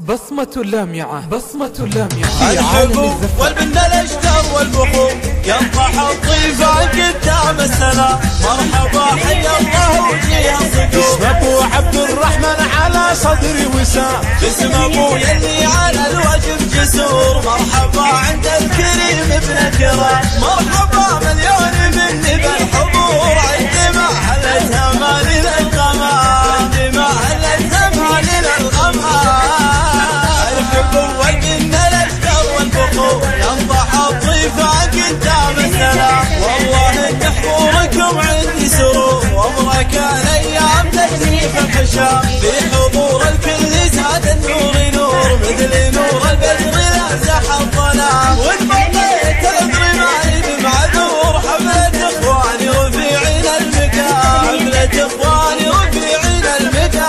بصمة لامعة، بصمة لامعة الحبوب والبن الاشجار والبخور ينطح الضيفان قدام السلام. مرحبا حيا الله وجيه الصقور. باسم ابو عبد الرحمن على صدري وسام، باسم ابو يلي على الوجه جسور. مرحبا عند الكريم ابن الكرام. مرحبا مليون مني بالحضور. عندما حلتها مالي للقمر، عندما حلتها مالي للقمر. والبن الاشجار والبخور ينضح الضيفان قدام السلام. والله ان حضوركم عندي سرور، وامرك الايام تجري في الحشام. في حضور الكل زاد النور نور، مثل نور البدر لازح الظلام. وان بقيت العذر مالي بمعذور. حملة اخواني وفي عين المكان، حملة اخواني وفي عين المكان.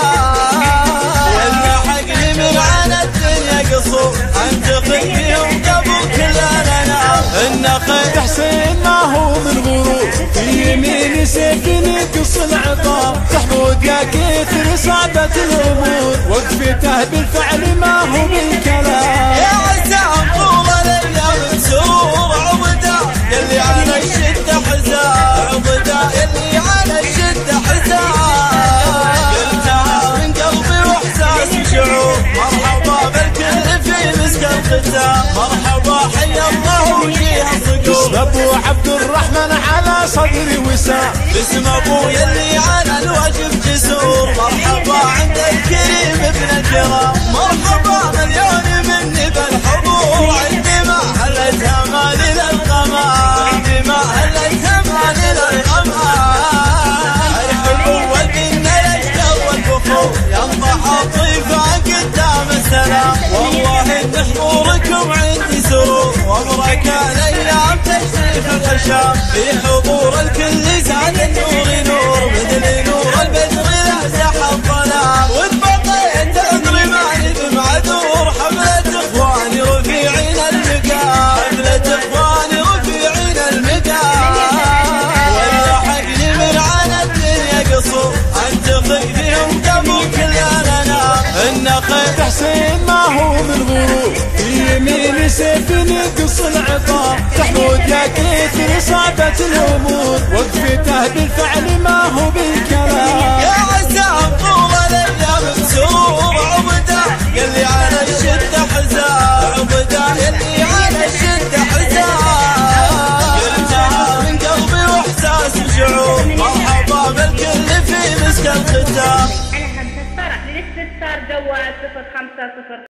واللحقني من عنا الدنيا قصور، انتقل فيهم قبل كل الانام. النخيل حسين ما هو من غرور، في يمين سيف ينقص العطار. محمود يا كثر صعبة الامور، وقفته بالفعل ما هو بالكلام. يا عسام طول الايام سرور. عبده يلي على الشده حزام، عبده يلي على الشده حزام. قلتها من قلبي واحساس وشعور. مرحبا بالكل في مسك الختام. مرحبا حيا الله وجيه الصقور. باسم ابو عبد الرحمن على صدري وسام، باسم ابو يلي على الوجه جسور. مرحبا عند الكريم ابن الكرام. مرحبا مليون مني بالحضور. عندما حلتها مالي للقمر، عندما حلتها مالي للقمر. الحبوب والبن الاشجار والبخور ينضح الضيفان قدام السلام. والله ان حضوركم عندي سرور، وامرك الايام تجري في الحشام. في حضور الكل زاد النور نور، مثل نور البدر لازح الظلام. وان بقيت العذر مالي بمعذور. حملة اخواني وفي عين المكان، حملة اخواني وفي عين المكان. واللحقني من عنا الدنيا قصور، انتقل فيهم قبل كل الانام. النخيل حسين ما هو من غرور، في يمين سيف ينقص العطار. محمود يا كثر صعبة الامور، وقفته بالفعل ما هو بالكلام. يا عسام طول الايام سرور. عبده يلي على الشده حزام، عبده يلي على الشده حزام. قلتها من قلبي واحساس وشعور. مرحبا بالكل في مسك الختام. للاستفسار جوال 050